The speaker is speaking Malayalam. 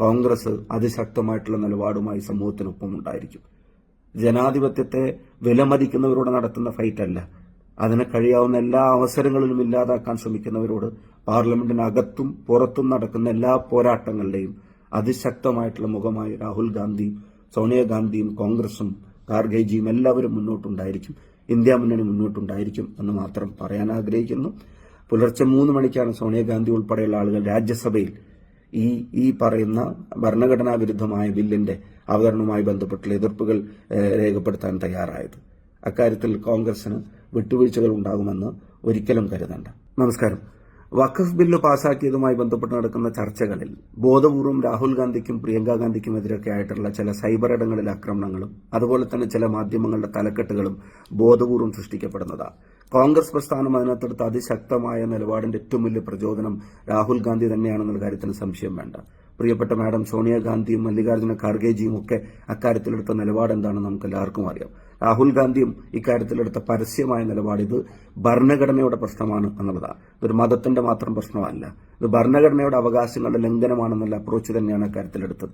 കോൺഗ്രസ് അതിശക്തമായിട്ടുള്ള നിലപാടുമായി സമൂഹത്തിനൊപ്പം ഉണ്ടായിരിക്കും. ജനാധിപത്യത്തെ വിലമതിക്കുന്നവരോട് നടത്തുന്ന ഫൈറ്റല്ല, അതിന് കഴിയാവുന്ന എല്ലാ അവസരങ്ങളിലും ഇല്ലാതാക്കാൻ ശ്രമിക്കുന്നവരോട് പാർലമെന്റിനകത്തും പുറത്തും നടക്കുന്ന എല്ലാ പോരാട്ടങ്ങളുടെയും അതിശക്തമായിട്ടുള്ള മുഖമായി രാഹുൽ ഗാന്ധിയും സോണിയാഗാന്ധിയും കോൺഗ്രസും ഖാർഗെജിയും എല്ലാവരും മുന്നോട്ടുണ്ടായിരിക്കും. ഇന്ത്യ മുന്നണി മുന്നോട്ടുണ്ടായിരിക്കും എന്ന് മാത്രം പറയാൻ ആഗ്രഹിക്കുന്നു. പുലർച്ചെ 3 മണിക്കാണ് സോണിയാഗാന്ധി ഉൾപ്പെടെയുള്ള ആളുകൾ രാജ്യസഭയിൽ ഈ പറയുന്ന ഭരണഘടനാ വിരുദ്ധമായ ബില്ലിന്റെ അവതരണവുമായി ബന്ധപ്പെട്ടുള്ള എതിർപ്പുകൾ രേഖപ്പെടുത്താൻ തയ്യാറായത്. അക്കാര്യത്തിൽ കോൺഗ്രസിന് വിട്ടുവീഴ്ചകൾ ഉണ്ടാകുമെന്ന് ഒരിക്കലും കരുതണ്ട. നമസ്കാരം. വഖഫ് ബില്ല് പാസാക്കിയതുമായി ബന്ധപ്പെട്ട് നടക്കുന്ന ചർച്ചകളിൽ ബോധപൂർവം രാഹുൽ ഗാന്ധിക്കും പ്രിയങ്ക ഗാന്ധിക്കുമെതിരൊക്കെ ആയിട്ടുള്ള ചില സൈബർ ഇടങ്ങളിലെ ആക്രമണങ്ങളും അതുപോലെ തന്നെ ചില മാധ്യമങ്ങളുടെ തലക്കെട്ടുകളും ബോധപൂർവം സൃഷ്ടിക്കപ്പെടുന്നതാണ്. കോൺഗ്രസ് പ്രസ്ഥാനം അതിനകത്തെടുത്ത അതിശക്തമായ നിലപാടിന്റെ ഏറ്റവും വലിയ പ്രചോദനം രാഹുൽ ഗാന്ധി തന്നെയാണെന്നുള്ള കാര്യത്തിന് സംശയം വേണ്ട. പ്രിയപ്പെട്ട മാഡം സോണിയാഗാന്ധിയും മല്ലികാർജ്ജുന ഖാർഗെജിയും ഒക്കെ അക്കാര്യത്തിലെടുത്ത നിലപാട് എന്താണെന്ന് നമുക്ക് എല്ലാവർക്കും അറിയാം. രാഹുൽ ഗാന്ധിയും ഇക്കാര്യത്തിലെടുത്ത പരസ്യമായ നിലപാട് ഇത് ഭരണഘടനയുടെ പ്രശ്നമാണ് എന്നുള്ളതാണ്. ഇതൊരു മതത്തിന്റെ മാത്രം പ്രശ്നമല്ല, ഇത് ഭരണഘടനയുടെ അവകാശങ്ങളുടെ ലംഘനമാണെന്നുള്ള അപ്രോച്ച് തന്നെയാണ് അക്കാര്യത്തിലെടുത്തത്.